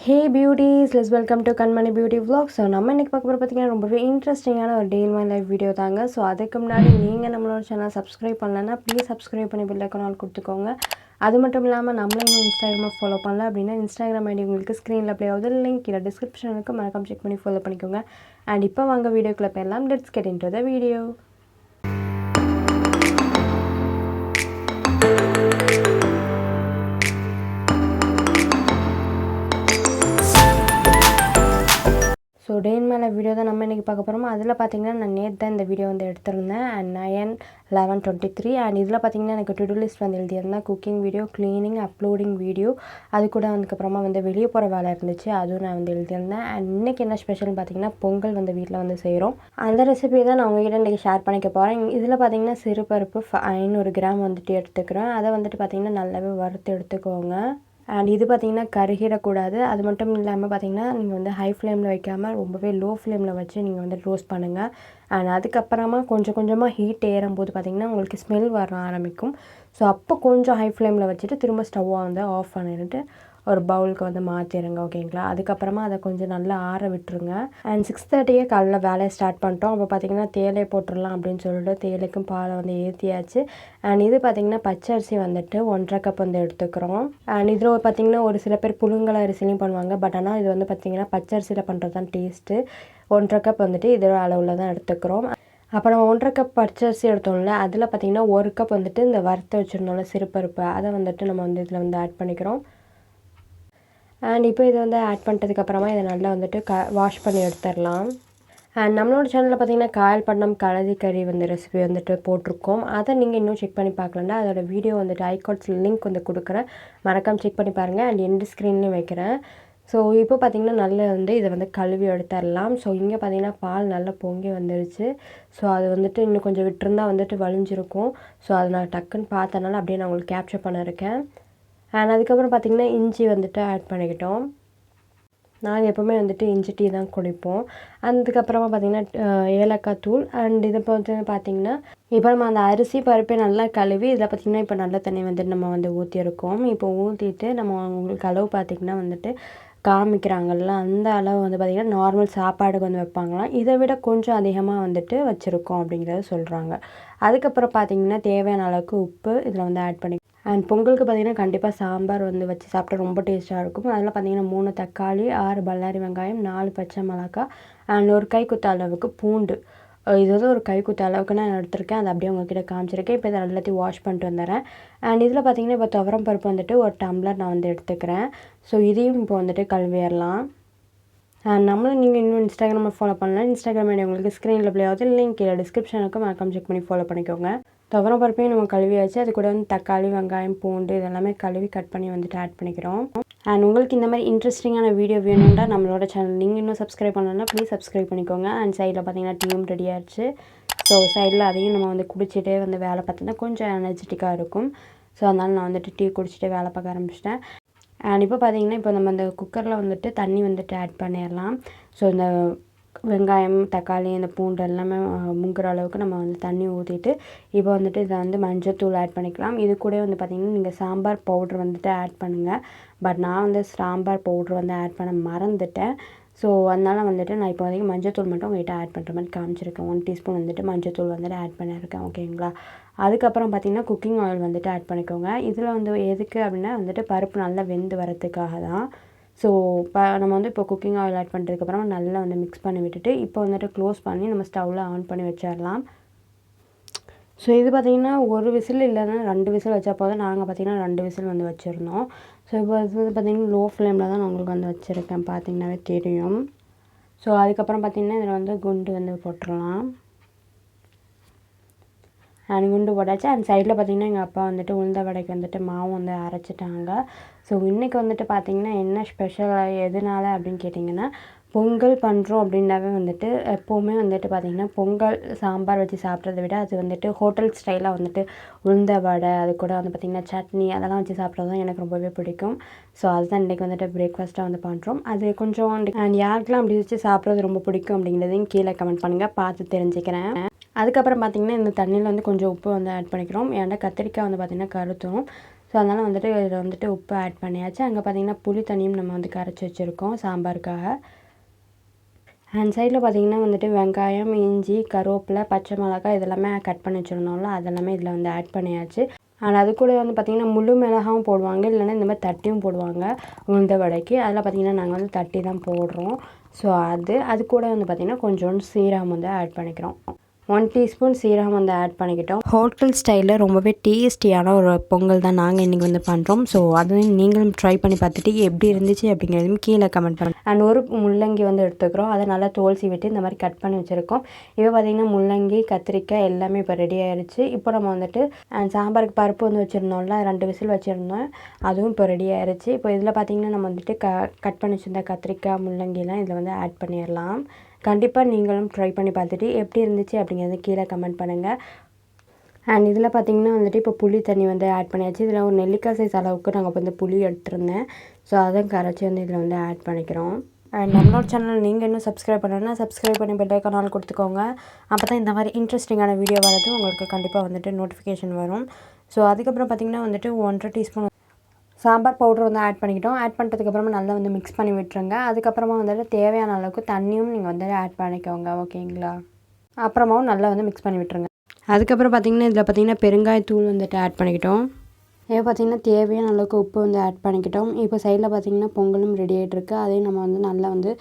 Hey beauties, let's welcome to Kanmani BEAUTIES. So நம்ம இன்னைக்கு பார்க்க போற பாத்தீங்கன்னா ரொம்பவே இன்ட்ரஸ்டிங்கான ஒரு டே இன் மை லைஃப் வீடியோ தாங்க. ஸோ அதுக்கு முன்னாடி நீங்கள் நம்மளோட சேனல் சப்ஸ்கிரைப் பண்ணலன்னா ப்ளீஸ் சப்ஸ்கிரைப் பண்ணி பெல் ஐக்கான் கொடுத்துக்கோங்க. அது மட்டும் இல்லாமல் நம்மள இன்னும் இன்ஸ்டாகிராமில் ஃபாலோ பண்ணல அப்படின்னா இன்ஸ்டாகிராம் ஐடி உங்களுக்கு ஸ்க்ரீனில் ப்ளே ஆகுது, லிங்க் இல்லை டிஸ்கிரிப்ஷனுக்கு மறக்காம செக் பண்ணி ஃபாலோ பண்ணிக்கோங்க. அண்ட் இப்போ வாங்க வீடியோக்குள்ளே போயிடலாம். Let's get into the video. So day in my life video தான் நம்ம இன்றைக்கி பார்க்க போகிறோம். அதில் பார்த்தீங்கன்னா நான் நேற்று தான் இந்த வீடியோ வந்து எடுத்திருந்தேன் அண்ட் 9/11/23. அண்ட் இதில் பார்த்தீங்கன்னா எனக்கு டு டூ லிஸ்ட் வந்து எழுதியிருந்தேன். Cooking video, cleaning, uploading video, அது கூட அதுக்கப்புறமா வந்து வெளியே போகிற வேலை இருந்துச்சு, அதுவும் நான் வந்து எழுதியிருந்தேன். அண்ட் இன்றைக்கி என்ன ஸ்பெஷல்னு பார்த்தீங்கன்னா பொங்கல் வந்து வீட்டில் வந்து செய்கிறோம். அந்த ரெசிபி தான் நான் உங்கள்கிட்ட இன்றைக்கி ஷேர் பண்ணிக்க போகிறேன். இதில் பார்த்தீங்கன்னா சிறுபருப்பு 500 கிராம் வந்துட்டு எடுத்துக்கிறேன். அதை வந்துட்டு பார்த்திங்கன்னா நல்லாவே வறுத்து எடுத்துக்கோங்க. அண்ட் இது பார்த்திங்கன்னா கருகிடக்கூடாது. அது மட்டும் இல்லாமல் பார்த்திங்கன்னா நீங்கள் வந்து ஹை ஃப்ளேமில் வைக்காமல் ரொம்பவே லோ ஃப்ளேமில் வச்சு நீங்கள் வந்து ரோஸ்ட் பண்ணுங்கள். அண்ட் அதுக்கப்புறமா கொஞ்சம் கொஞ்சமாக ஹீட் ஏறும்போது பார்த்திங்கன்னா உங்களுக்கு ஸ்மெல் வர ஆரம்பிக்கும். ஸோ அப்போ கொஞ்சம் ஹை ஃப்ளேமில் வச்சுட்டு திரும்ப ஸ்டவ்வை வந்து ஆஃப் பண்ணிட்டு ஒரு பவுலுக்கு வந்து மாற்றிடுங்க, ஓகேங்களா. அதுக்கப்புறமா அதை கொஞ்சம் நல்லா ஆற விட்டுருங்க. அண்ட் 6:30 காலைல வேலையை ஸ்டார்ட் பண்ணிட்டோம். அப்போ பார்த்திங்கன்னா தேயிலை போட்டுடலாம் அப்படின்னு சொல்லிட்டு தேயிலைக்கும் பாலை வந்து ஏற்றியாச்சு. அண்ட் இது பார்த்திங்கன்னா பச்சை அரிசி வந்துட்டு 1.5 கப் வந்து எடுத்துக்கிறோம். அண்ட் இதில் பார்த்திங்கன்னா ஒரு சில பேர் புழுங்கல் அரிசிலையும் பண்ணுவாங்க. பட் ஆனால் இது வந்து பார்த்திங்கன்னா பச்சை அரிசியில் பண்ணுறது தான் டேஸ்ட்டு. 1.5 கப் வந்துட்டு இதோட அளவில் தான் எடுத்துக்கிறோம். அப்புறம் 1.5 கப் பச்சரிசி எடுத்தோம்ல, அதில் பார்த்திங்கன்னா 1 கப் வந்துட்டு இந்த வறுத்து வச்சுருந்தோம்ல சிறுபருப்பு, அதை வந்துட்டு நம்ம வந்து இதில் வந்து ஆட் பண்ணிக்கிறோம். அண்ட் இப்போ இதை வந்து ஆட் பண்ணிட்டதுக்கப்புறமா இதை நல்லா வந்துட்டு வாஷ் பண்ணி எடுத்துடலாம். அண்ட் நம்மளோட சேனலில் பார்த்திங்கன்னா காயல் பண்ணம் கலதி கறி வந்து ரெசிபி வந்துட்டு போட்டிருக்கோம். அதை நீங்கள் இன்னும் செக் பண்ணி பார்க்கலன்னா அதோட வீடியோ வந்துட்டு ஐகார்ட்ஸில் லிங்க் வந்து கொடுக்குறேன், மறக்காமல் செக் பண்ணி பாருங்கள். அண்ட் எண்டு ஸ்க்ரீன்லேயும் வைக்கிறேன். ஸோ இப்போ பார்த்திங்கன்னா நல்லா வந்து இதை வந்து கழுவி எடுத்துடலாம். ஸோ இங்கே பார்த்திங்கன்னா பால் நல்லா பொங்கி வந்துருச்சு. ஸோ அது வந்துட்டு இன்னும் கொஞ்சம் விட்டுருந்தா வந்துட்டு வலிஞ்சிருக்கும். ஸோ அதை நான் டக்குன்னு பார்த்தனால அப்படியே நான் உங்களுக்கு கேப்சர் பண்ணியிருக்கேன். அண்ட் அதுக்கப்புறம் பார்த்திங்கன்னா இஞ்சி வந்துட்டு ஆட் பண்ணிக்கிட்டோம். நாங்கள் எப்போவுமே வந்துட்டு இஞ்சி டீ தான் குடிப்போம். அதுக்கப்புறமா பார்த்திங்கன்னா ஏலக்காய் தூள். அண்ட் இதை பார்த்திங்கன்னா இப்போ நம்ம அந்த அரிசி பருப்பை நல்லா கழுவி இதில் பார்த்திங்கன்னா இப்போ நல்ல தண்ணி வந்துட்டு நம்ம வந்து ஊற்றிருக்கோம். இப்போ ஊற்றிட்டு நம்ம உங்களுக்கு அளவு பார்த்திங்கன்னா வந்துட்டு காமிக்கிறாங்கள்ல, அந்த அளவு வந்து பார்த்திங்கன்னா நார்மல் சாப்பாடுக்கு வந்து வைப்பாங்களாம், இதை விட கொஞ்சம் அதிகமாக வந்துட்டு வச்சுருக்கோம் அப்படிங்கிறத சொல்கிறாங்க. அதுக்கப்புறம் பார்த்திங்கன்னா தேவையான அளவுக்கு உப்பு இதில் வந்து ஆட் பண்ணி. அண்ட் பொங்கலுக்கு பார்த்திங்கன்னா கண்டிப்பாக சாம்பார் வந்து வச்சு சாப்பிட்டா ரொம்ப டேஸ்ட்டாக இருக்கும். அதில் பார்த்திங்கன்னா 3 தக்காளி, 6 பல்லாரி வெங்காயம், 4 பச்சை மிளகாய், அண்ட் ஒரு கைக்குத்த அளவுக்கு பூண்டு. இது வந்து ஒரு கைக்குத்த அளவுக்கு நான் எடுத்திருக்கேன். அதை அப்படியே உங்கள்கிட்ட காமிச்சிருக்கேன். இப்போ இதை எல்லாத்தையும் வாஷ் பண்ணிட்டு வந்துடுறேன். அண்ட் இதில் பார்த்திங்கன்னா இப்போ துவரம் பருப்பு வந்துட்டு ஒரு டம்ளர் நான் வந்து எடுத்துக்கிறேன். ஸோ இதையும் இப்போ வந்துட்டு கழுவிடலாம். அண்ட் நம்மளும் நீங்கள் இன்னும் இன்ஸ்டாகிராமில் ஃபாலோ பண்ணலாம். இன்ஸ்டாகிராம் ஐடி உங்களுக்கு ஸ்க்ரீனில் ப்ளே ஆகுது, லிங்க் இல்லை டிஸ்கிரிப்ஷனுக்கு மறக்காம செக் பண்ணி ஃபாலோ பண்ணிக்கோங்க. துவரம் பருப்பையும் நம்ம கழுவியாச்சு. அது கூட வந்து தக்காளி, வெங்காயம், பூண்டு இதெல்லாமே கழுவி கட் பண்ணி வந்துட்டு ஆட் பண்ணிக்கிறோம். அண்ட் உங்களுக்கு இந்த மாதிரி இன்ட்ரெஸ்டிங்கான வீடியோ வேணும்னா நம்மளோட சேனல் நீங்கள் இன்னும் சப்ஸ்கிரைப் பண்ணலன்னா ப்ளீஸ் சப்ஸ்கிரைப் பண்ணிக்கோங்க. அண்ட் சைடில் பார்த்திங்கன்னா டீயும் ரெடி ஆகிடுச்சு. ஸோ சைடில் அதையும் நம்ம வந்து குடிச்சிட்டே வந்து வேலை பார்த்தோன்னா கொஞ்சம் எனர்ஜெட்டிக்காக இருக்கும். ஸோ அதனால் நான் வந்துட்டு டீ குடிச்சிட்டே வேலை பார்க்க ஆரம்பிச்சிட்டேன். அண்ட் இப்போ பார்த்திங்கன்னா இப்போ நம்ம இந்த குக்கரில் வந்துட்டு தண்ணி வந்துட்டு ஆட் பண்ணிடலாம். ஸோ இந்த வெங்காயம், தக்காளி, இந்த பூண்டு எல்லாமே முங்குற அளவுக்கு நம்ம வந்து தண்ணி ஊற்றிட்டு இப்போ வந்துட்டு இதை வந்து மஞ்சள்தூள் ஆட் பண்ணிக்கலாம். இது கூட வந்து பார்த்திங்கன்னா நீங்கள் சாம்பார் பவுட்ரு வந்துட்டு ஆட் பண்ணுங்கள். பட் நான் வந்து சாம்பார் பவுட்ரு வந்து ஆட் பண்ண மறந்துட்டேன். ஸோ அதனால் வந்துட்டு நான் இப்போ வரைக்கும் மஞ்சள்தூள் மட்டும் உங்கள்கிட்ட ஆட் பண்ணுற மாதிரி காமிச்சிருக்கேன். 1 டீஸ்பூன் வந்துட்டு மஞ்சள்தூள் வந்துட்டு ஆட் பண்ணியிருக்கேன், ஓகேங்களா. அதுக்கப்புறம் பார்த்திங்கன்னா குக்கிங் ஆயில் வந்துட்டு ஆட் பண்ணிக்கோங்க. இதில் வந்து எதுக்கு அப்படின்னா வந்துட்டு பருப்பு நல்லா வெந்து வரதுக்காக தான். ஸோ நம்ம வந்து இப்போ குக்கிங் ஆயில் ஆட் பண்ணுறதுக்கப்புறமா நல்லா வந்து மிக்ஸ் பண்ணி விட்டுட்டு இப்போ வந்துட்டு க்ளோஸ் பண்ணி நம்ம ஸ்டவ்வில் ஆன் பண்ணி வச்சிடலாம். ஸோ இது பார்த்திங்கன்னா ஒரு விசில் இல்லைன்னா 2 விசில் வச்சா போதும். நாங்கள் பார்த்திங்கன்னா 2 விசில் வந்து வச்சுருந்தோம். ஸோ இப்போ இது வந்து பார்த்திங்கன்னா லோ ஃப்ளேமில் தான் நான் உங்களுக்கு வந்து வச்சுருக்கேன், பார்த்திங்கனாவே தெரியும். ஸோ அதுக்கப்புறம் பார்த்திங்கன்னா இதில் வந்து குண்டு வந்து போட்டுடலாம். அண்ட் குண்டு போட்டாச்சு. அண்ட் சைடில் பார்த்திங்கன்னா எங்கள் அப்பா வந்துட்டு உளுந்த வடைக்கு வந்துட்டு மாவு வந்து அரைச்சிட்டாங்க. ஸோ இன்றைக்கி வந்துட்டு பார்த்திங்கன்னா என்ன ஸ்பெஷல் எதனால அப்படின்னு கேட்டிங்கன்னா பொங்கல் பண்ணுறோம் அப்படின்னாவே வந்துட்டு எப்போவுமே வந்துட்டு பார்த்திங்கன்னா பொங்கல் சாம்பார் வச்சு சாப்பிட்றத விட அது வந்துட்டு ஹோட்டல் ஸ்டைலாக வந்துட்டு உளுந்த வடை, அது கூட வந்து பார்த்திங்கன்னா சட்னி அதெல்லாம் வச்சு சாப்பிட்றது தான் எனக்கு ரொம்பவே பிடிக்கும். ஸோ அதுதான் இன்றைக்கி வந்துட்டு பிரேக்ஃபாஸ்ட்டாக வந்து பண்ணுறோம். அது கொஞ்சம் அண்ட் யாருக்கெல்லாம் அப்படி வச்சு சாப்பிட்றது ரொம்ப பிடிக்கும் அப்படிங்கிறதையும் கீழே கமெண்ட் பண்ணுங்கள், பார்த்து தெரிஞ்சுக்கிறேன். அதுக்கப்புறம் பார்த்திங்கன்னா இந்த தண்ணியில் வந்து கொஞ்சம் உப்பு வந்து ஆட் பண்ணிக்கிறோம். ஏன்னா கத்திரிக்காய் வந்து பார்த்திங்கன்னா கருத்தும். ஸோ ஸோ அதனால் வந்துட்டு இதில் வந்துட்டு உப்பு ஆட் பண்ணியாச்சு. அங்கே பார்த்திங்கன்னா புளி தண்ணியும் நம்ம வந்து கரைச்சி வச்சுருக்கோம் சாம்பாருக்காக. அண்ட் சைடில் பார்த்திங்கன்னா வந்துட்டு வெங்காயம், இஞ்சி, கருவேப்பிலை, பச்சை மிளகாய் இதெல்லாமே கட் பண்ணி வச்சுருந்தோம்ல அதெல்லாமே இதில் வந்து ஆட் பண்ணியாச்சு. அண்ட் அது கூட வந்து பார்த்திங்கன்னா முழு மிளகாவும் போடுவாங்க, இல்லைன்னா இந்த மாதிரி தட்டியும் போடுவாங்க உளுந்த வடைக்கு. அதில் பார்த்திங்கன்னா நாங்கள் வந்து தட்டி தான் போடுறோம். ஸோ அது கூட வந்து பார்த்திங்கன்னா கொஞ்சோண்டு சீரகம் வந்து ஆட் பண்ணிக்கிறோம். 1 டீஸ்பூன் சீரகம் வந்து ஆட் பண்ணிக்கிட்டோம். ஹோட்டல் ஸ்டைலில் ரொம்பவே டேஸ்டியான ஒரு பொங்கல் தான் நாங்கள் இன்றைக்கி வந்து பண்ணுறோம். ஸோ அதையும் நீங்களும் ட்ரை பண்ணி பார்த்துட்டு எப்படி இருந்துச்சு அப்படிங்கிறதையும் கீழே கமெண்ட் பண்ணுங்கள். அண்ட் ஒரு முள்ளங்கி வந்து எடுத்துக்கிறோம், அதை நல்லா தோல் சீவிட்டு இந்த மாதிரி கட் பண்ணி வச்சுருக்கோம். இப்போ பார்த்திங்கன்னா முள்ளங்கி, கத்திரிக்காய் எல்லாமே இப்போ ரெடி ஆகிடுச்சு. இப்போ நம்ம வந்துட்டு சாம்பாருக்கு பருப்பு வந்து வச்சுருந்தோம்ல, 2 விசில் வச்சுருந்தோம், அதுவும் இப்போ ரெடி ஆகிடுச்சு. இப்போ இதில் பார்த்திங்கன்னா நம்ம வந்துட்டு கட் பண்ணி வச்சுருந்த கத்திரிக்காய், முள்ளங்கிலாம் இதில் வந்து ஆட் பண்ணிடலாம். கண்டிப்பாக நீங்களும் ட்ரை பண்ணி பார்த்துட்டு எப்படி இருந்துச்சு அப்படிங்கிறத கீழே கமெண்ட் பண்ணுங்கள். அண்ட் இதில் பார்த்திங்கன்னா வந்துட்டு இப்போ புளி தண்ணி வந்து ஆட் பண்ணியாச்சு. இதில் ஒரு நெல்லிக்காய் சைஸ் அளவுக்கு நாங்கள் வந்து புளி எடுத்துருந்தேன். ஸோ அதை கரைச்சி வந்து இதில் வந்து ஆட் பண்ணிக்கிறோம். அண்ட் நம்மளோட சேனல் நீங்கள் இன்னும் சப்ஸ்கிரைப் பண்ணணும்னா சப்ஸ்கிரைப் பண்ணி பெல் ஐகான் கொடுத்துக்கோங்க. அப்போ தான் இந்த மாதிரி இன்ட்ரெஸ்டிங்கான வீடியோ வரது உங்களுக்கு கண்டிப்பாக வந்துட்டு நோட்டிஃபிகேஷன் வரும். ஸோ அதுக்கப்புறம் பார்த்திங்கன்னா வந்துட்டு 1.5 டீஸ்பூன் சாம்பார் பவுடர் வந்து ஆட் பண்ணிக்கிட்டோம். ஆட் பண்ணிட்டதுக்கப்புறமா நல்லா வந்து மிக்ஸ் பண்ணி விட்டுருங்க. அதுக்கப்புறமா வந்துட்டு தேவையான அளவுக்கு தண்ணியும் நீங்கள் வந்து ஆட் பண்ணிக்கோங்க, ஓகேங்களா? அப்புறமாவும் நல்லா வந்து மிக்ஸ் பண்ணி விட்டுருங்க. அதுக்கப்புறம் பார்த்திங்கன்னா இதில் பார்த்திங்கன்னா பெருங்காயத்தூள் வந்துட்டு ஆட் பண்ணிக்கிட்டோம். இப்போ பார்த்திங்கன்னா தேவையான அளவுக்கு உப்பு வந்து ஆட் பண்ணிக்கிட்டோம். இப்போ சைடில் பார்த்திங்கன்னா பொங்கலும் ரெடி ஆகிட்டுருக்கு. அதையும் நம்ம வந்து நல்லா வந்து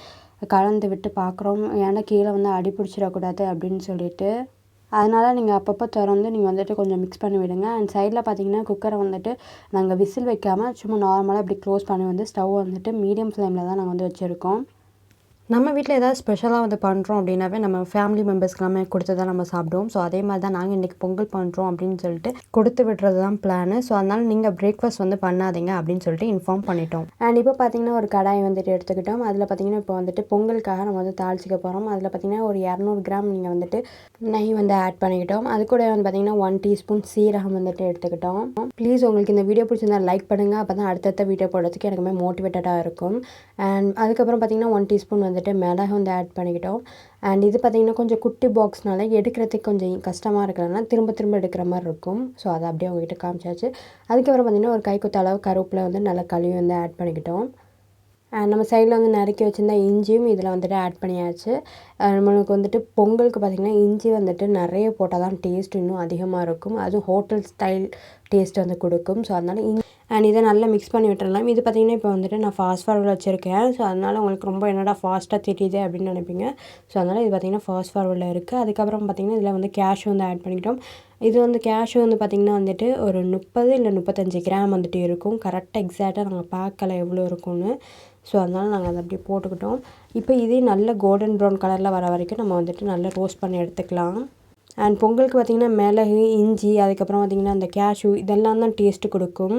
கலந்து விட்டு பார்க்குறோம். ஏன்னா கீழே வந்து அடி பிடிச்சிடக்கூடாது அப்படின்னு சொல்லிட்டு. அதனால் நீங்கள் அப்பப்போ திறந்து நீங்கள் வந்துட்டு கொஞ்சம் மிக்ஸ் பண்ணி விடுங்க. அண்ட் சைடில் பார்த்திங்கன்னா குக்கரை வந்துட்டு நாங்கள் விசில் வைக்காமல் சும்மா நார்மலாக இப்படி க்ளோஸ் பண்ணி வந்து ஸ்டவ் வந்துட்டு மீடியம் ஃப்ளேமில் தான் நாங்கள் வந்து வச்சுருக்கோம். நம்ம வீட்டில் ஏதாவது ஸ்பெஷலாக வந்து பண்ணுறோம் அப்படின்னாவே நம்ம ஃபேமிலி மெம்பர்ஸ்க்கெல்லாமே கொடுத்து தான் நம்ம சாப்பிடுவோம். ஸோ அதே மாதிரி தான் நாங்கள் இன்றைக்கி பொங்கல் பண்ணுறோம் அப்படின்னு சொல்லிட்டு கொடுத்து விடுறது தான் பிளானு. ஸோ அதனால் நீங்கள் பிரேக்ஃபாஸ்ட் வந்து பண்ணாதீங்க அப்படின்னு சொல்லிட்டு இன்ஃபார்ம் பண்ணிட்டோம். அண்ட் இப்போ பார்த்திங்கன்னா ஒரு கடாய் வந்துட்டு எடுத்துக்கிட்டோம். அதில் பார்த்திங்கன்னா இப்போ வந்துட்டு பொங்கலுக்காக நம்ம வந்து தாளிச்சிக்க போகிறோம். அதில் பார்த்திங்கன்னா ஒரு 200 கிராம் நீங்கள் வந்துட்டு நெய் வந்து ஆட் பண்ணிக்கிட்டோம். அது கூட வந்து பார்த்திங்கன்னா 1 டீஸ்பூன் சீரகம் வந்துட்டு எடுத்துக்கிட்டோம். ப்ளீஸ் உங்களுக்கு இந்த வீடியோ பிடிச்சிருந்தா லைக் பண்ணுங்கள். அப்போ தான் அடுத்தடுத்த வீடியோ போடுறதுக்கு எனக்குமே மோட்டிவேட்டடாக இருக்கும். அண்ட் அதுக்கப்புறம் பார்த்திங்கன்னா 1 டீஸ்பூன் வந்துட்டு மிளகு வந்து ஆட் பண்ணிக்கிட்டோம். அண்ட் இது பார்த்திங்கன்னா கொஞ்சம் குட்டி பாக்ஸ்னால எடுக்கிறதுக்கு கொஞ்சம் கஷ்டமாக இருக்கிறதுனால திரும்ப எடுக்கிற மாதிரி இருக்கும். ஸோ அதை அப்படியே உங்ககிட்ட காமிச்சாச்சு. அதுக்கப்புறம் பார்த்திங்கன்னா ஒரு கைக்குத்த அளவு கருவேப்பிலை வந்து நல்லா கழுவி வந்து ஆட் பண்ணிக்கிட்டோம். நம்ம சைடில் வந்து நறுக்கி வச்சுருந்தா இஞ்சியும் இதில் வந்துட்டு ஆட் பண்ணியாச்சு. நம்மளுக்கு வந்துட்டு பொங்கலுக்கு பார்த்திங்கன்னா இஞ்சி வந்துட்டு நிறைய போட்டால் தான் டேஸ்ட் இன்னும் அதிகமாக இருக்கும். அதுவும் ஹோட்டல் ஸ்டைல் டேஸ்ட் வந்து கொடுக்கும். ஸோ அதனால் அண்ட் இதை நல்லா மிக்ஸ் பண்ணி விட்டுறலாம். இது பார்த்திங்கன்னா இப்போ வந்துட்டு நான் ஃபாஸ்ட் ஃபார்வர்டில் வச்சுருக்கேன். ஸோ அதனால் உங்களுக்கு ரொம்ப என்னடா ஃபாஸ்ட்டாக தெரியுது அப்படின்னு நினைப்பீங்க. ஸோ அதனால் இது பார்த்திங்கன்னா ஃபாஸ்ட் ஃபார்வர்டில் இருக்குது. அதுக்கப்புறம் பார்த்திங்கன்னா இதில் வந்து கேஷ்யூ வந்து ஆட் பண்ணிக்கிட்டோம். இது வந்து கேஷ்யூ வந்து பார்த்திங்கன்னா வந்துட்டு ஒரு 30 இல்லை 35 கிராம் வந்துட்டு இருக்கும். கரெக்டாக எக்ஸாக்டாக நாங்கள் பார்க்கல எவ்வளோ இருக்கும்னு. ஸோ அதனால் நாங்கள் அதை அப்படியே போட்டுக்கிட்டோம். இப்போ இதே நல்ல கோல்டன் ப்ரௌன் கலரில் வர வரைக்கும் நம்ம வந்துட்டு நல்லா ரோஸ்ட் பண்ணி எடுத்துக்கலாம். அண்ட் பொங்கலுக்கு பார்த்திங்கன்னா மிளகு, இஞ்சி, அதுக்கப்புறம் பார்த்திங்கன்னா அந்த கேஷ்யூ இதெல்லாம் தான் டேஸ்ட்டு கொடுக்கும்.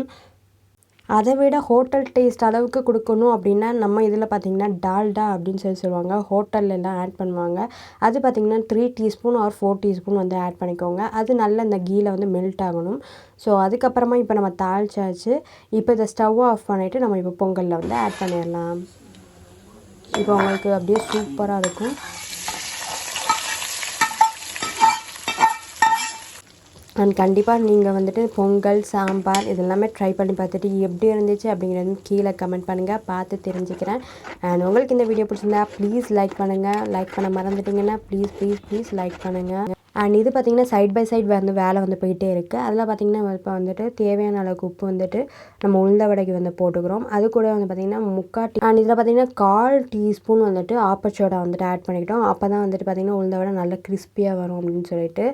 அதை விட ஹோட்டல் டேஸ்ட் அளவுக்கு கொடுக்கணும் அப்படின்னா நம்ம இதில் பார்த்திங்கன்னா டால்டா அப்படின்னு சொல்லுவாங்க, ஹோட்டல்லாம் ஆட் பண்ணுவாங்க. அது பார்த்திங்கன்னா 3 டீஸ்பூன் ஆர் 4 டீஸ்பூன் வந்து ஆட் பண்ணிக்கோங்க. அது நல்ல இந்த கீயில் வந்து மெல்ட் ஆகணும். ஸோ அதுக்கப்புறமா இப்போ நம்ம தாளிச்சாச்சு. இப்போ இதை ஸ்டவ் ஆஃப் பண்ணிவிட்டு நம்ம இப்போ பொங்கலில் வந்து ஆட் பண்ணிடலாம். இப்போ உங்களுக்கு அப்படியே சூப்பராக இருக்கும். அண்ட் கண்டிப்பாக நீங்கள் வந்துட்டு பொங்கல், சாம்பார் இதெல்லாமே ட்ரை பண்ணி பார்த்துட்டு எப்படி இருந்துச்சு அப்படிங்கிறது கீழே கமெண்ட் பண்ணுங்கள், பார்த்து தெரிஞ்சுக்கிறேன். அண்ட் உங்களுக்கு இந்த வீடியோ பிடிச்சிருந்தா ப்ளீஸ் லைக் பண்ணுங்கள். லைக் பண்ண மறந்துட்டிங்கன்னா ப்ளீஸ் லைக் பண்ணுங்கள். அண்ட் இது பார்த்திங்கன்னா சைட் பை சைட் வந்து வேலை வந்து போயிட்டே இருக்குது. அதில் பார்த்திங்கன்னா இப்போ வந்துட்டு தேவையான அளவுக்கு உப்பு வந்துட்டு நம்ம உளுந்த வடைக்கு வந்து போட்டுக்கிறோம். அது கூட வந்து பார்த்திங்கன்னா அண்ட் இதில் பார்த்திங்கன்னா 1/4 டீஸ்பூன் வந்துட்டு ஆப்பச்சோடா வந்துட்டு ஆட் பண்ணிக்கிட்டோம். அப்போ தான் வந்துட்டு பார்த்திங்கன்னா உளுந்த வடை நல்லா கிறிஸ்பியாக வரும் அப்படின்னு சொல்லிட்டு.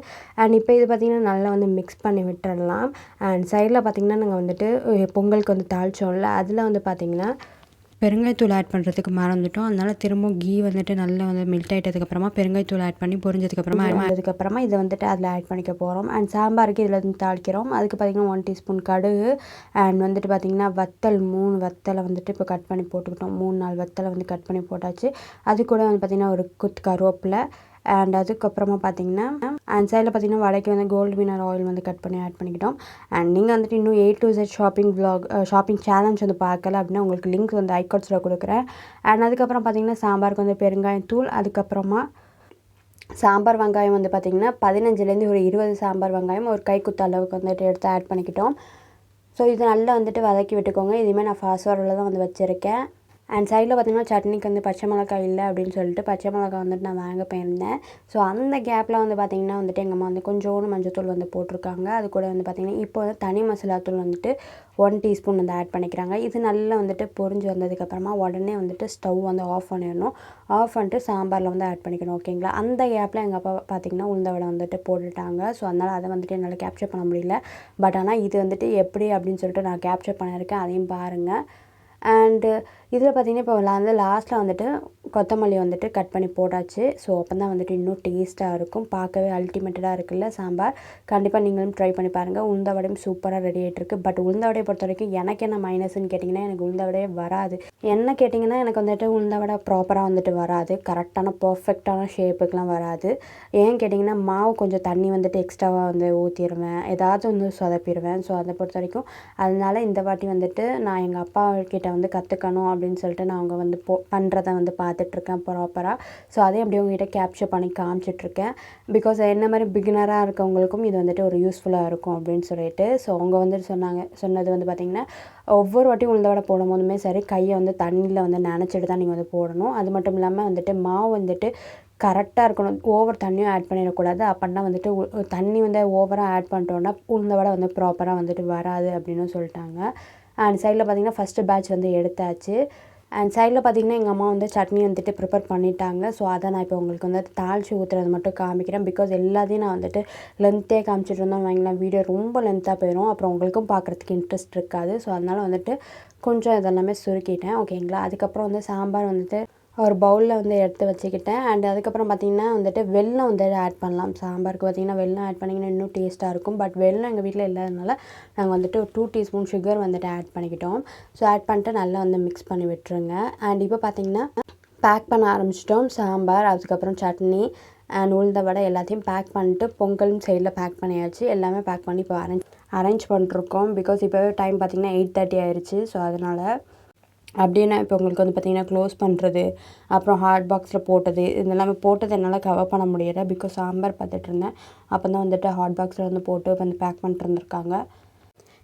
அண்ட் இப்போ இது பார்த்திங்கன்னா நல்லா வந்து மிக்ஸ் பண்ணி விட்டுடலாம். அண்ட் சைடில் பார்த்திங்கன்னா நாங்கள் வந்துட்டு பொங்கலுக்கு வந்து தாளித்தோம்ல, அதில் வந்து பார்த்திங்கன்னா பெருங்காயத்தூள் ஆட் பண்ணுறதுக்கு மறந்துட்டோம். அதனால் திரும்ப கீ வந்துட்டு நல்லா வந்து மெல்ட் ஆகிட்டதுக்கப்புறமா பெருங்காயத்தூள் ஆட் பண்ணி பொரிஞ்சதுக்கப்புறமா இதை வந்துட்டு அதில் ஆட் பண்ணிக்க போகிறோம். அண்ட் சாம்பாருக்கு இதில் வந்து தாளிக்கிறோம். அதுக்கு பார்த்திங்கன்னா 1 டீஸ்பூன் கடுகு அண்ட் வந்துட்டு பார்த்திங்கன்னா வத்தல் 3 வத்தலை வந்துட்டு இப்போ கட் பண்ணி போட்டுக்கிட்டோம். 3-4 வத்தலை வந்து கட் பண்ணி போட்டாச்சு. அது கூட வந்து பார்த்திங்கன்னா ஒரு கொத்து கருவேப்பிலை அண்ட் அதுக்கப்புறமா பார்த்திங்கன்னா அண்ட் சைடில் பார்த்திங்கன்னா வடைக்கு வந்து கோல்டு வினர் ஆயில் வந்து கட் பண்ணி ஆட் பண்ணிக்கிட்டோம். அண்ட் நீங்கள் வந்துட்டு இன்னும் A to Z shopping challenge வந்து பார்க்கல அப்படின்னா உங்களுக்கு லிங்க் வந்து ஐகார்ட்ஸில் கொடுக்குறேன். அண்ட் அதுக்கப்புறம் பார்த்திங்கன்னா சாம்பாருக்கு வந்து பெருங்காயத்தூள், அதுக்கப்புறமா சாம்பார் வெங்காயம் வந்து பார்த்திங்கன்னா 15லேருந்து ஒரு 20 சாம்பார் வெங்காயம் ஒரு கைக்குத்த அளவுக்கு வந்துட்டு எடுத்து ஆட் பண்ணிக்கிட்டோம். ஸோ இது நல்லா வந்துட்டு வதக்கி விட்டுக்கோங்க. இதுவுமே நான் ஃபாஸ்ட் ஃபார்வர்டில் தான் வந்து வச்சுருக்கேன். அண்ட் சைடில் பார்த்திங்கன்னா சட்னிக்கு வந்து பச்சை மிளகாய் இல்லை அப்படின்னு சொல்லிட்டு பச்சை மிளகாய் வந்துட்டு நான் வாங்க போயிருந்தேன். ஸோ அந்த கேப்பில் வந்து பார்த்திங்கன்னா வந்துட்டு எங்கள் அம்மா வந்து கொஞ்சோண்டு மஞ்சத்தூள் வந்து போட்டிருக்காங்க. அது கூட வந்து பார்த்திங்கன்னா இப்போ வந்து தனி மசாலாத்தூள் வந்துட்டு 1 டீஸ்பூன் வந்து ஆட் பண்ணிக்கிறாங்க. இது நல்லா வந்துட்டு பொரிஞ்சு வந்ததுக்கப்புறமா உடனே வந்துட்டு ஸ்டவ் வந்து ஆஃப் பண்ணிடணும். ஆஃப் பண்ணிட்டு சாம்பாரில் வந்து ஆட் பண்ணிக்கணும். ஓகேங்களா? அந்த கேப்பில் எங்கள் அப்பா பார்த்திங்கன்னா உளுந்த வடை வந்துட்டு போட்டுட்டாங்க. ஸோ அதனால் அதை வந்துட்டு என்னால் கேப்சர் பண்ண முடியல. பட் ஆனால் இது வந்துட்டு எப்படி அப்படின்னு சொல்லிட்டு நான் கேப்சர் பண்ணியிருக்கேன். அதையும் பாருங்கள். அண்டு இதில் பார்த்திங்கன்னா இப்போ வந்து லாஸ்ட்டில் வந்துட்டு கொத்தமல்லி வந்துட்டு கட் பண்ணி போட்டாச்சு. ஸோ அப்போ தான் வந்துட்டு இன்னும் டேஸ்ட்டாக இருக்கும். பார்க்கவே அல்டிமேட்டடாக இருக்குல்ல சாம்பார். கண்டிப்பாக நீங்களும் ட்ரை பண்ணி பாருங்கள். உளுந்த வடையும் சூப்பராக ரெடி ஆகிட்டுருக்கு. பட் உளுந்த வடையை பொறுத்த வரைக்கும் எனக்கு என்ன மைனஸ்ன்னு கேட்டிங்கன்னா எனக்கு உளுந்த வடையே வராது. என்ன கேட்டிங்கன்னா எனக்கு வந்துட்டு உளுந்த வடை ப்ராப்பராக வந்துட்டு வராது. கரெக்டான பர்ஃபெக்டான ஷேப்புக்கெலாம் வராது. ஏன்னு கேட்டிங்கன்னா மாவு கொஞ்சம் தண்ணி வந்துட்டு எக்ஸ்ட்ராவாக வந்து ஊற்றிடுவேன். ஏதாவது வந்து சொதப்பிடுவேன். ஸோ அதை பொறுத்த வரைக்கும் அதனால இந்த வாட்டி வந்துட்டு நான் எங்கள் அப்பா கிட்ட வந்து கற்றுக்கணும் அப்படின்னு சொல்லிட்டு நான் அவங்க வந்து பண்ணுறதை வந்து பார்த்துட்ருக்கேன் ப்ராப்பராக. ஸோ அதையும் அப்படியே உங்ககிட்ட கேப்சர் பண்ணி காமிச்சிட்ருக்கேன். பிகாஸ் என்ன மாதிரி பிகினராக இருக்கவங்களுக்கும் இது வந்துட்டு ஒரு யூஸ்ஃபுல்லாக இருக்கும் அப்படின்னு சொல்லிட்டு. ஸோ அவங்க வந்துட்டு சொன்னது வந்து பார்த்திங்கன்னா ஒவ்வொரு வாட்டியும் உளுந்த வடை போடும் போதுமே சரி கையை வந்து தண்ணியில் வந்து நனைச்சிட்டு தான் நீங்கள் வந்து போடணும். அது மட்டும் இல்லாமல் வந்துட்டு மாவு வந்துட்டு கரெக்டாக இருக்கணும். ஓவர் தண்ணியும் ஆட் பண்ணிடக்கூடாது. அப்படின்னா வந்துட்டு தண்ணி வந்து ஓவராக ஆட் பண்ணிட்டோன்னா உளுந்த வடை வந்து ப்ராப்பராக வந்துட்டு வராது அப்படின்னு சொல்லிட்டாங்க. அண்ட் சைடில் பார்த்திங்கன்னா ஃபஸ்ட்டு பேட்ச் வந்து எடுத்தாச்சு. அண்ட் சைடில் பார்த்திங்கன்னா எங்கள் அம்மா வந்து சட்னி வந்துட்டு ப்ரிப்பேர் பண்ணிட்டாங்க. ஸோ அதை நான் இப்போ உங்களுக்கு வந்துட்டு தாளித்து ஊற்றுறது மட்டும் காமிக்கிறேன். பிகாஸ் எல்லாத்தையும் நான் வந்துட்டு லென்த்தே காமிச்சிட்டு இருந்தோம் வைங்களேன், வீடியோ ரொம்ப லென்த்தாக போயிடும். அப்புறம் உங்களுக்கும் பார்க்குறதுக்கு இன்ட்ரெஸ்ட் இருக்காது. ஸோ அதனால் வந்துட்டு கொஞ்சம் இதெல்லாமே சுருக்கிட்டேன். ஓகேங்களா? அதுக்கப்புறம் வந்து சாம்பார் வந்துட்டு ஒரு பவுலில் வந்து எடுத்து வச்சுக்கிட்டேன். அண்ட் அதுக்கப்புறம் பார்த்திங்கன்னா வந்துட்டு வெல்லம் வந்து ஆட் பண்ணலாம். சாம்பாருக்கு பார்த்திங்கன்னா வெல்லம் ஆட் பண்ணிங்கன்னா இன்னும் டேஸ்ட்டாக இருக்கும். பட் வெல்லம் எங்கள் வீட்டில் இல்லாதனால நாங்கள் வந்துட்டு ஒரு 2 டீஸ்பூன் சுகர் வந்துட்டு ஆட் பண்ணிக்கிட்டோம். ஸோ ஆட் பண்ணிட்டு நல்லா வந்து மிக்ஸ் பண்ணி விட்டுருங்க. அண்ட் இப்போ பார்த்திங்கன்னா பேக் பண்ண ஆரம்பிச்சிட்டோம். சாம்பார், அதுக்கப்புறம் சட்னி அண்ட் உளுந்த வடை எல்லாத்தையும் பேக் பண்ணிட்டு பொங்கலும் சைடில் பேக் பண்ணியாச்சு. எல்லாமே பேக் பண்ணி இப்போ அரேஞ்ச் பண்ணிட்டுருக்கோம். பிகாஸ் இப்போவே டைம் பார்த்திங்கன்னா 8:30 ஆயிடுச்சு. ஸோ அதனால் அப்படின்னா இப்போ உங்களுக்கு வந்து பார்த்திங்கன்னா க்ளோஸ் பண்ணுறது, அப்புறம் ஹாட் பாக்ஸில் போட்டது, இதெல்லாமே போட்டது என்னால் கவர் பண்ண முடியலை. பிகாஸ் சாம்பார் பார்த்துட்ருந்தேன். அப்போ தான் வந்துட்டு ஹாட் பாக்ஸில் வந்து போட்டு வந்து பேக் பண்ணிட்டு இருந்திருக்காங்க.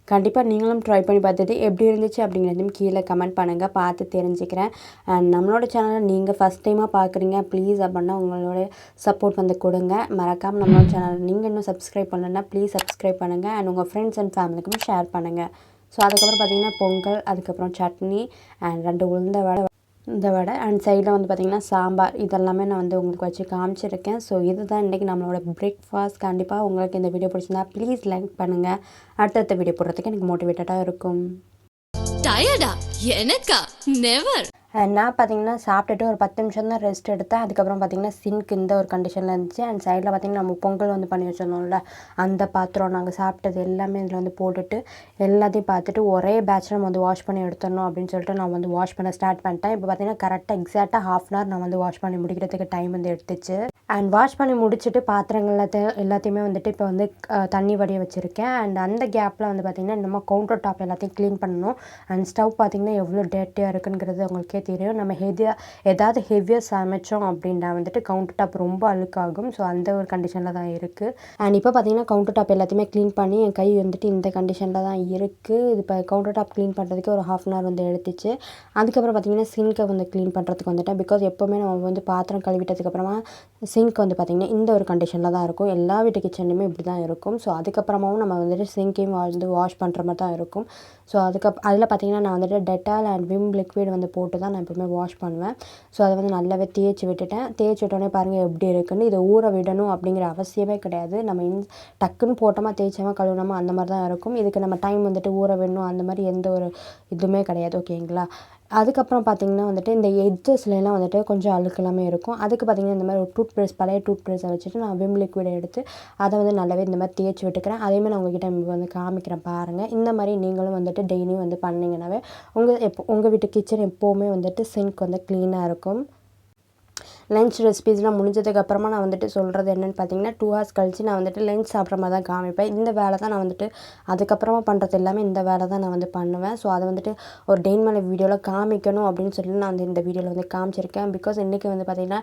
கண்டிப்பாக நீங்களும் ட்ரை பண்ணி பார்த்துட்டு எப்படி இருந்துச்சு அப்படிங்கிறதையும் கீழே கமெண்ட் பண்ணுங்கள். பார்த்து தெரிஞ்சுக்கிறேன். அண்ட் நம்மளோட சேனலை நீங்கள் ஃபஸ்ட் டைமாக பார்க்குறீங்க ப்ளீஸ் அப்படின்னா உங்களோட சப்போர்ட் வந்து கொடுங்க. மறக்காமல் நம்மளோட சேனல் நீங்கள் இன்னும் சப்ஸ்கிரைப் பண்ணலைன்னா ப்ளீஸ் சப்ஸ்கிரைப் பண்ணுங்கள். அண்ட் உங்கள் ஃப்ரெண்ட்ஸ் அண்ட் ஃபேமிலிக்குமே ஷேர் பண்ணுங்கள். ஸோ அதுக்கப்புறம் பார்த்திங்கன்னா பொங்கல், அதுக்கப்புறம் சட்னி அண்ட் 2 உளுந்த வடை அண்ட் சைடில் வந்து பார்த்திங்கன்னா சாம்பார், இதெல்லாமே நான் வந்து உங்களுக்கு வச்சு காமிச்சிருக்கேன். ஸோ இதுதான் இன்றைக்கி நம்மளோட பிரேக்ஃபாஸ்ட். கண்டிப்பாக உங்களுக்கு இந்த வீடியோ பிடிச்சிருந்தா ப்ளீஸ் லைக் பண்ணுங்கள். அடுத்தடுத்த வீடியோ போடுறதுக்கு எனக்கு மோட்டிவேட்டடாக இருக்கும். டயர்டா? எனக்கா? நெவர். நான் பார்த்திங்கன்னா சாப்பிட்டுட்டு ஒரு 10 நிமிஷம் தான் ரெஸ்ட் எடுத்தேன். அதுக்கப்புறம் பார்த்திங்கன்னா சிங்க் இந்த ஒரு கண்டிஷனில் இருந்துச்சு. அண்ட் சைடில் பார்த்திங்கன்னா நம்ம பொங்கல் வந்து பண்ணி வச்சுருந்தோம்ல, அந்த பாத்திரம் நாங்கள் சாப்பிட்டது எல்லாமே இதில் வந்து போட்டுட்டு எல்லாத்தையும் பார்த்துட்டு ஒரே பேட்சில் நம்ம வந்து வாஷ் பண்ணி எடுத்துடணும் அப்படின்னு சொல்லிட்டு நான் வந்து வாஷ் பண்ண ஸ்டார்ட் பண்ணிட்டேன். இப்போ பார்த்திங்கன்னா கரெக்டாக எக்ஸாக்டாக 1/2 hour நான் வந்து வாஷ் பண்ணி முடிக்கிறதுக்கு டைம் வந்து எடுத்துச்சு. அண்ட் வாஷ் பண்ணி முடிச்சுட்டு பாத்திரங்கள் எல்லாத்தையுமே வந்துட்டு இப்போ வந்து தண்ணி வடிய வச்சுருக்கேன். அண்ட் அந்த கேப்பில் வந்து பார்த்திங்கன்னா நம்ம கவுண்டர் டாப் எல்லாத்தையும் க்ளீன் பண்ணணும். அண்ட் ஸ்டவ் பார்த்திங்கன்னா எவ்வளோ டேர்ட்டியாக இருக்குங்கிறது உங்களுக்கே தெரியும். நம்ம ஏதாவது ஹெவியாக சமைச்சோம் அப்படின்னா வந்துட்டு கவுண்டர் டாப் ரொம்ப அழுக்காகும். ஸோ அந்த ஒரு கண்டிஷனில் தான் இருக்குது. அண்ட் இப்போ பார்த்திங்கன்னா கவுண்டர் டாப் எல்லாத்தையுமே க்ளீன் பண்ணி என் கை வந்துட்டு இந்த கண்டிஷனில் தான் இருக்குது. இது இப்போ கவுண்டர் டாப் க்ளீன் பண்ணுறதுக்கு ஒரு 1/2 hour வந்து எடுத்துச்சு. அதுக்கப்புறம் பார்த்திங்கன்னா சிங்கை வந்து க்ளீன் பண்ணுறதுக்கு வந்துட்டேன். பிகாஸ் எப்போவுமே நம்ம வந்து பாத்திரம் கழுவிட்டதுக்கப்புறமா சிங்க் வந்து பார்த்திங்கன்னா இந்த ஒரு கண்டிஷனில் தான் இருக்கும். எல்லா வீட்டு கிச்சன்லையுமே இப்படி தான் இருக்கும். ஸோ அதுக்கப்புறமாவும் நம்ம வந்துட்டு சிங்கையும் வந்து வாஷ் பண்ணுற மாதிரி தான் இருக்கும். ஸோ அதில் பார்த்திங்கன்னா நான் வந்துட்டு டெட்டால் அண்ட் விம் லிக்விட் வந்து போட்டு தான் நான் எப்பவுமே வாஷ் பண்ணுவேன். ஸோ அதை வந்து நல்லாவே தேய்ச்சி விட்டுட்டேன். தேய்ச்சி விட்டோடனே பாருங்கள் எப்படி இருக்குன்னு. இதை ஊற விடணும் அப்படிங்கிற அவசியமே கிடையாது. நம்ம டக்குன்னு போட்டோமா தேய்ச்சாமா கழுவினோமா அந்த மாதிரி தான் இருக்கும். இதுக்கு நம்ம டைம் வந்துட்டு ஊற விடணும் அந்த மாதிரி எந்த ஒரு இதுவுமே கிடையாது. ஓகேங்களா? அதுக்கப்புறம் பார்த்திங்கன்னா வந்துட்டு இந்த எட்ஜஸ்லாம் வந்துட்டு கொஞ்சம் அழுக்கெல்லாமே இருக்கும். அதுக்கு பார்த்திங்கன்னா இந்த மாதிரி ஒரு பழைய டூத் ப்ரஷ்ஷை வச்சுட்டு நான் விம் லிக்விடை எடுத்து அதை வந்து நல்லாவே இந்த மாதிரி தேய்ச்சி விட்டுக்கிறேன். அதேமாதிரி நான் உங்கள்கிட்ட வந்து காமிக்கிறேன் பாருங்கள். இந்த மாதிரி நீங்களும் வந்துட்டு டெய்லியும் வந்து பண்ணிங்கன்னாவே உங்கள் வீட்டு கிச்சன் எப்போவுமே வந்துட்டு சிங்க் வந்து க்ளீனாக இருக்கும். லஞ்ச் ரெசிபீஸ்லாம் முடிஞ்சதுக்கப்புறமா நான் வந்துட்டு சொல்கிறது என்னென்னு பார்த்தீங்கன்னா 2 hours கழிச்சு நான் வந்துட்டு லஞ்ச் சாப்பிட்ற மாதிரி தான் காமிப்பேன். இந்த வேலை தான் நான் வந்துட்டு அதுக்கப்புறமா பண்ணுறது எல்லாமே இந்த வேலை தான் நான் வந்து பண்ணுவேன். ஸோ அதை வந்துட்டு ஒரு டே இன் மை லைஃப் வீடியோவில் காமிக்கணும் அப்படின்னு சொல்லி நான் வந்து இந்த வீடியோவில் வந்து காமிச்சிருக்கேன். பிகாஸ் இன்றைக்கி வந்து பார்த்திங்கன்னா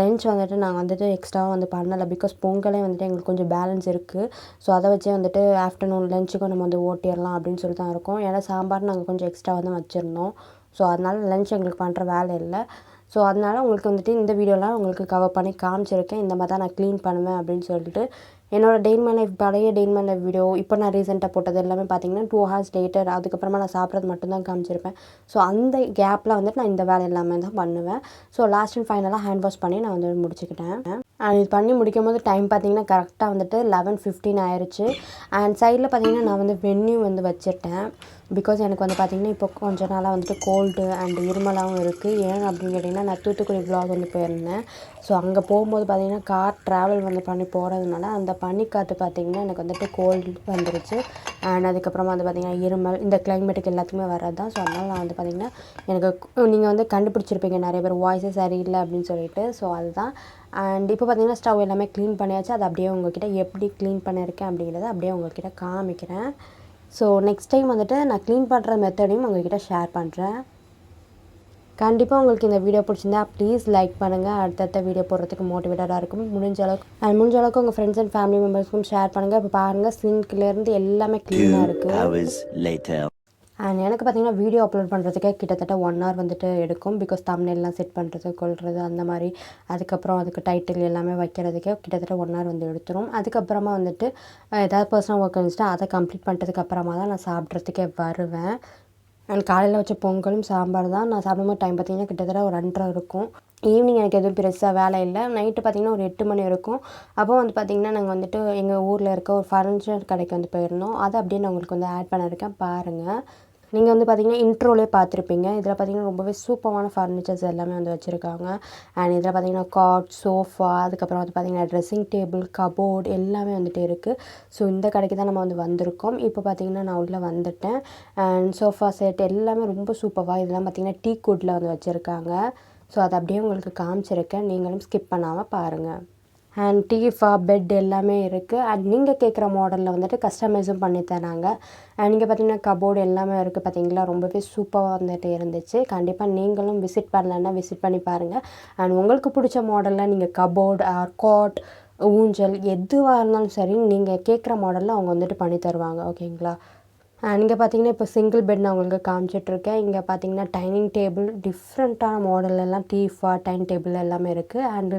லஞ்ச் வந்துட்டு நான் வந்துட்டு எக்ஸ்ட்ராவாக வந்து பண்ணலை. பிகாஸ் பொங்கலே வந்துட்டு எங்களுக்கு கொஞ்சம் பேலன்ஸ் இருக்குது. ஸோ அதை வச்சே வந்துட்டு ஆஃப்டர்நூன் லஞ்சுக்கும் நம்ம வந்து ஓட்டிடலாம் அப்படின்னு சொல்லி தான் இருக்கோம். ஏன்னா சாம்பார் நாங்கள் கொஞ்சம் எக்ஸ்ட்ரா வந்து வச்சுருந்தோம். ஸோ அதனால் லஞ்ச் எங்களுக்கு பண்ணுற வேலை இல்லை. ஸோ அதனால் உங்களுக்கு வந்துட்டு இந்த வீடியோலாம் உங்களுக்கு கவர் பண்ணி காமிச்சிருக்கேன். இந்த மாதிரி தான் நான் க்ளீன் பண்ணுவேன் அப்படின்னு சொல்லிட்டு. என்னோடய டே இன் மை லைஃப் பழைய டே இன் மை லைஃப் வீடியோ இப்போ நான் ரீசெண்டாக போட்டது எல்லாமே பார்த்திங்கன்னா 2 hours லேட்டர் அதுக்கப்புறமா நான் சாப்பிட்றது மட்டும்தான் காமிச்சிருப்பேன். ஸோ அந்த கேப்பில் வந்துட்டு நான் இந்த வேலை எல்லாமே தான் பண்ணுவேன். ஸோ லாஸ்ட் அண்ட் ஃபைனலாக ஹேண்ட் வாஷ் பண்ணி நான் வந்து முடிச்சுக்கிட்டேன். அண்ட் இது பண்ணி முடிக்கும் போது டைம் பார்த்திங்கன்னா கரெக்டாக வந்துட்டு 11:15 ஆயிடுச்சு. அண்ட் சைடில் பார்த்திங்கன்னா நான் வந்து வெந்நீர் வந்து வச்சுட்டேன். பிகாஸ் எனக்கு வந்து பார்த்திங்கன்னா இப்போ கொஞ்ச நாளாக வந்துட்டு கோல்டு அண்ட் இருமலாகவும் இருக்குது. ஏன் அப்படின்னு கேட்டிங்கன்னா நான் தூத்துக்குடி vlog வந்து போயிருந்தேன். ஸோ அங்கே போகும்போது பார்த்திங்கன்னா கார் ட்ராவல் வந்து பண்ணி போகிறதுனால அந்த பனிக்காற்று பார்த்திங்கன்னா எனக்கு வந்துட்டு கோல்டு வந்துருச்சு. அண்ட் அதுக்கப்புறமா வந்து பார்த்திங்கன்னா இருமல் இந்த கிளைமேட்டுக்கு எல்லாத்துக்குமே வர்றது தான். ஸோ அதனால் நான் வந்து பார்த்திங்கன்னா எனக்கு நீங்கள் வந்து கண்டுபிடிச்சிருப்பீங்க நிறைய பேர் வாய்ஸே சரியில்லை அப்படின்னு சொல்லிட்டு. ஸோ அதுதான். அண்ட் இப்போ பார்த்திங்கன்னா ஸ்டவ் எல்லாமே க்ளீன் பண்ணியாச்சு. அது அப்படியே உங்கள்கிட்ட எப்படி க்ளீன் பண்ணியிருக்கேன் அப்படிங்கிறத அப்படியே உங்கள்கிட்ட காமிக்கிறேன். ஸோ நெக்ஸ்ட் டைம் வந்துட்டு நான் க்ளீன் பண்ணுற மெத்தடையும் உங்கள்கிட்ட ஷேர் பண்ணுறேன். கண்டிப்பாக உங்களுக்கு இந்த வீடியோ பிடிச்சிருந்தா ப்ளீஸ் லைக் பண்ணுங்கள். அடுத்தடுத்த வீடியோ போடுறதுக்கு மோட்டிவேட்டடாக இருக்கும். முடிஞ்ச அளவுக்கு உங்கள் ஃப்ரெண்ட்ஸ் அண்ட் ஃபேமிலி மெம்பர்ஸ்க்கும் ஷேர் பண்ணுங்கள். இப்போ பாருங்கள் சிங்க்லேருந்து எல்லாமே க்ளீனாக இருக்குது. அண்ட் எனக்கு பார்த்திங்கன்னா வீடியோ அப்லோட் பண்ணுறதுக்கே கிட்டத்தட்ட 1 hour வந்துட்டு எடுக்கும். பிகாஸ் தம்ப்நெயில்லாம் செட் பண்ணுறது கொள்வது அந்த மாதிரி அதுக்கப்புறம் அதுக்கு டைட்டில் எல்லாமே வைக்கிறதுக்கே கிட்டத்தட்ட 1 hour வந்து எடுத்துரும். அதுக்கப்புறமா வந்துட்டு ஏதாவது பர்சனல் ஒர்க் இருந்துச்சுன்னா அதை கம்ப்ளீட் பண்ணுறதுக்கப்புறமா தான் நான் சாப்பிட்றதுக்கே வருவேன். அண்ட் காலையில் வச்ச பொங்கலும் சாம்பார் தான். நான் சாப்பிடும்போது டைம் பார்த்திங்கன்னா கிட்டத்தட்ட ஒரு 2:30 இருக்கும். ஈவினிங் எனக்கு எதுவும் பெருசாக வேலை இல்லை. நைட்டு பார்த்திங்கன்னா ஒரு 8 மணி இருக்கும். அப்போ வந்து பார்த்திங்கன்னா நாங்கள் வந்துட்டு எங்கள் ஊரில் இருக்க ஒரு ஃபர்னிச்சர் கடைக்கு வந்து போயிருந்தோம். அதை அப்படியே நான் உங்களுக்கு வந்து ஆட் பண்ணியிருக்கேன் பாருங்கள். நீங்கள் வந்து பார்த்திங்கன்னா இன்ட்ரோலே பார்த்துருப்பீங்க. இதில் பார்த்திங்கன்னா ரொம்பவே சூப்பரான ஃபர்னிச்சர்ஸ் எல்லாமே வந்து வச்சுருக்காங்க. அண்ட் இதில் பார்த்திங்கன்னா காட், சோஃபா, அதுக்கப்புறம் வந்து பார்த்திங்கன்னா ட்ரெஸ்ஸிங் டேபிள், கபோர்ட் எல்லாமே வந்துட்டு இருக்குது. ஸோ இந்த கடைக்கு தான் நம்ம வந்து வந்திருக்கோம். இப்போ பார்த்திங்கன்னா நான் உள்ளே வந்துட்டேன். அண்ட் சோஃபா செட் எல்லாமே ரொம்ப சூப்பராக இதெல்லாம் பார்த்திங்கன்னா டீ குட்டில் வந்து வச்சுருக்காங்க. ஸோ அதை அப்படியே உங்களுக்கு காமிச்சிருக்கேன். நீங்களும் ஸ்கிப் பண்ணாமல் பாருங்கள். அண்ட் டீஃபா பெட் எல்லாமே இருக்குது. அண்ட் நீங்கள் கேட்குற மாடலில் வந்துட்டு கஸ்டமைஸும் பண்ணி தராங்க. அண்ட் இங்கே பார்த்திங்கன்னா கபோர்டு எல்லாமே இருக்குது பார்த்திங்களா. ரொம்பவே சூப்பராக வந்துட்டு இருந்துச்சு. கண்டிப்பாக நீங்களும் விசிட் பண்ணலன்னா விசிட் பண்ணி பாருங்கள். அண்ட் உங்களுக்கு பிடிச்ச மாடலில் நீங்கள் கபோர்டு ஆர் காட், ஊஞ்சல் எதுவாக இருந்தாலும் சரி நீங்கள் கேட்குற மாடலில் அவங்க வந்துட்டு பண்ணி தருவாங்க. ஓகேங்களா. இங்கே பார்த்திங்கன்னா இப்போ சிங்கிள் பெட் நான் உங்களுக்கு காமிச்சிட்ருக்கேன். இங்கே பார்த்திங்கன்னா டைனிங் டேபிள் டிஃப்ரெண்ட்டான மாடலெல்லாம் டீஃபா டைனிங் டேபிள் எல்லாமே இருக்குது. அண்ட்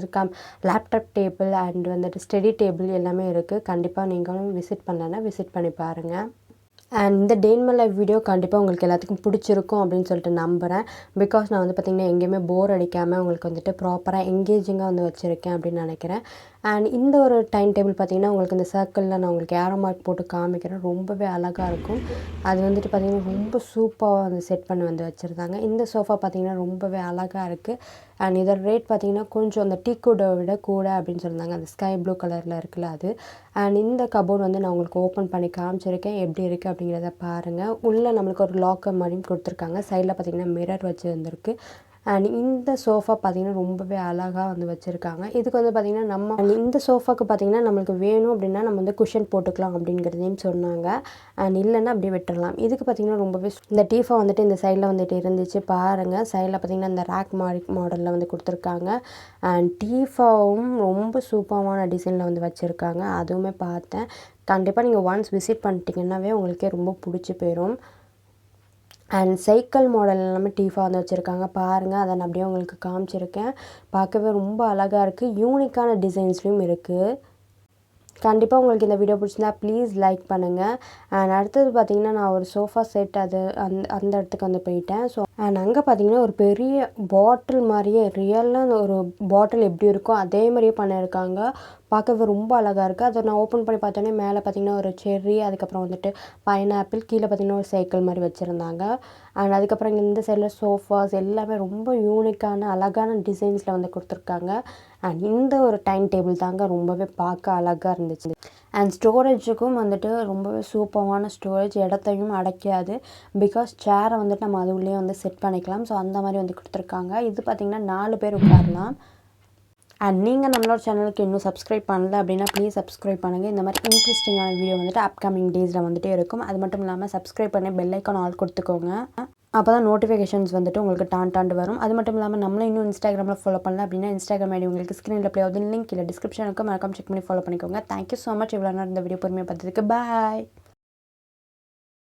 லேப்டாப் டேபிள் அண்ட் வந்துட்டு ஸ்டடி டேபிள் எல்லாமே இருக்குது. கண்டிப்பாக நீங்களும் விசிட் பண்ணலன்னா விசிட் பண்ணி பாருங்கள். அண்ட் இந்த டே இன் மை லைஃப் வீடியோ கண்டிப்பாக உங்களுக்கு எல்லாத்துக்கும் பிடிச்சிருக்கும் அப்படின்னு சொல்லிட்டு நம்புகிறேன். பிகாஸ் நான் வந்து பார்த்திங்கன்னா எங்கேயுமே போர் அடிக்காமல் உங்களுக்கு வந்துட்டு ப்ராப்பராக எங்கேஜிங்காக வந்து வச்சுருக்கேன் அப்படின்னு நினைக்கிறேன். அண்ட் இந்த ஒரு டைம் டேபிள் பார்த்திங்கன்னா உங்களுக்கு இந்த சர்க்கிளில் நான் உங்களுக்கு ஏரோ மார்க் போட்டு காமிக்கிறேன். ரொம்பவே அழகாக இருக்கும். அது வந்துட்டு பார்த்திங்கன்னா ரொம்ப சூப்பராக வந்து செட் பண்ணி வந்து வச்சுருந்தாங்க. இந்த சோஃபா பார்த்திங்கன்னா ரொம்பவே அழகாக இருக்குது. அண்ட் இதோட ரேட் பார்த்திங்கன்னா கொஞ்சம் அந்த டீ குட்டை விட கூட அப்படின்னு சொல்லியிருந்தாங்க. அந்த ஸ்கை ப்ளூ கலரில் இருக்குல்ல அது. அண்ட் இந்த கபோர்டு வந்து நான் உங்களுக்கு ஓப்பன் பண்ணி காமிச்சிருக்கேன். எப்படி இருக்குது அப்படிங்கிறத பாருங்கள். உள்ளே நம்மளுக்கு ஒரு லாக்கர் மாதிரியும் கொடுத்துருக்காங்க. சைடில் பார்த்திங்கன்னா மிரர் வச்சு வந்துருக்கு. அண்ட் இந்த சோஃபா பார்த்திங்கன்னா ரொம்பவே அழகாக வந்து வச்சுருக்காங்க. இதுக்கு வந்து பார்த்திங்கன்னா நம்ம இந்த சோஃபாவுக்கு பார்த்திங்கன்னா நம்மளுக்கு வேணும் அப்படின்னா நம்ம வந்து குஷன் போட்டுக்கலாம் அப்படிங்கிறதையும் சொன்னாங்க. அண்ட் இல்லைன்னா அப்படியே விட்டுடலாம். இதுக்கு பார்த்திங்கன்னா ரொம்பவே இந்த டீஃபா வந்துட்டு இந்த சைடில் வந்துட்டு இருந்துச்சு பாருங்கள். சைடில் பார்த்திங்கன்னா இந்த ரேக் மாடலில் வந்து கொடுத்துருக்காங்க. அண்ட் டீஃபாவும் ரொம்ப சூப்பரான டிசைனில் வந்து வச்சுருக்காங்க. அதுவுமே பார்த்தேன். கண்டிப்பாக நீங்கள் ஒன்ஸ் விசிட் பண்ணிட்டீங்கன்னாவே உங்களுக்கே ரொம்ப பிடிச்சி போயிடும். அண்ட் சைக்கிள் மாடல் எல்லாமே டீஃபா வந்து வச்சுருக்காங்க பாருங்கள். அதை நான் அப்படியே உங்களுக்கு காமிச்சிருக்கேன். பார்க்கவே ரொம்ப அழகாக இருக்குது. யூனிக்கான டிசைன்ஸ்லையும் இருக்குது. கண்டிப்பாக உங்களுக்கு இந்த வீடியோ பிடிச்சிருந்தா ப்ளீஸ் லைக் பண்ணுங்கள். அண்ட் அடுத்தது பார்த்திங்கன்னா நான் ஒரு சோஃபா செட் அந்த இடத்துக்கு வந்து போயிட்டேன். ஸோ அண்ட் அங்கே பார்த்திங்கன்னா ஒரு பெரிய பாட்டில் மாதிரியே ரியலாக ஒரு பாட்டில் எப்படி இருக்கோ அதே மாதிரியே பண்ணியிருக்காங்க. பார்க்கவே ரொம்ப அழகாக இருக்குது. அதை நான் ஓப்பன் பண்ணி பார்த்தோன்னே மேலே பார்த்திங்கன்னா ஒரு செர்ரி, அதுக்கப்புறம் வந்துட்டு பைனாப்பிள், கீழே பார்த்திங்கன்னா ஒரு சைக்கிள் மாதிரி வச்சுருந்தாங்க. அண்ட் அதுக்கப்புறம் இங்கே இந்த சைடில் சோஃபாஸ் எல்லாமே ரொம்ப யூனிக்கான அழகான டிசைன்ஸில் வந்து கொடுத்துருக்காங்க. அண்ட் இந்த ஒரு டைம் டேபிள் தாங்க ரொம்பவே பார்க்க அழகாக இருந்துச்சு. அண்ட் ஸ்டோரேஜுக்கும் வந்துட்டு ரொம்பவே சூப்பரான ஸ்டோரேஜ், இடத்தையும் அடைக்காது. பிகாஸ் சேரை வந்துட்டு நம்ம அது உள்ளே வந்து செட் பண்ணிக்கலாம். ஸோ அந்த மாதிரி வந்து கொடுத்துருக்காங்க. இது பார்த்திங்கன்னா 4 பேர் உட்காரலாம். அண்ட் நீங்கள் நம்மளோட சேனலுக்கு இன்னும் சப்ஸ்கிரைப் பண்ணல அப்படின்னா ப்ளீஸ் சப்ஸ்கிரைப் பண்ணுங்கள். இந்த மாதிரி இன்ட்ரெஸ்டிங்கான வீடியோ வந்துட்டு அப்கமிங் டேஸில் வந்துட்டே இருக்கும். அது மட்டும் இல்லாமல் சப்ஸ்கிரைப் பண்ணி பெல் ஐக்கான் ஆல் கொடுத்துக்கோங்க. அப்போ தான் நோட்டிஃபிகேஷன்ஸ் வந்துட்டு உங்களுக்கு டாண்டு வரும். அது மட்டும் இல்லாமல் நம்மளும் இன்னும் இன்ஸ்டாகிராமில் ஃபாலோ பண்ணல அப்படின்னா இன்ஸ்டாகிராம் ஐடி உங்களுக்கு ஸ்க்ரீனில் ப்ளே ஆகுது. லிங்க் இல்லை டிஸ்கிரிப்ஷனுக்கு மறக்காம செக் பண்ணி ஃபாலோ பண்ணிக்கோங்க. தேங்க்யூ ஸோ மச் இவ்வளோ நேரம் இந்த வீடியோ பொறுமையாக பார்த்ததுக்கு. பாய்.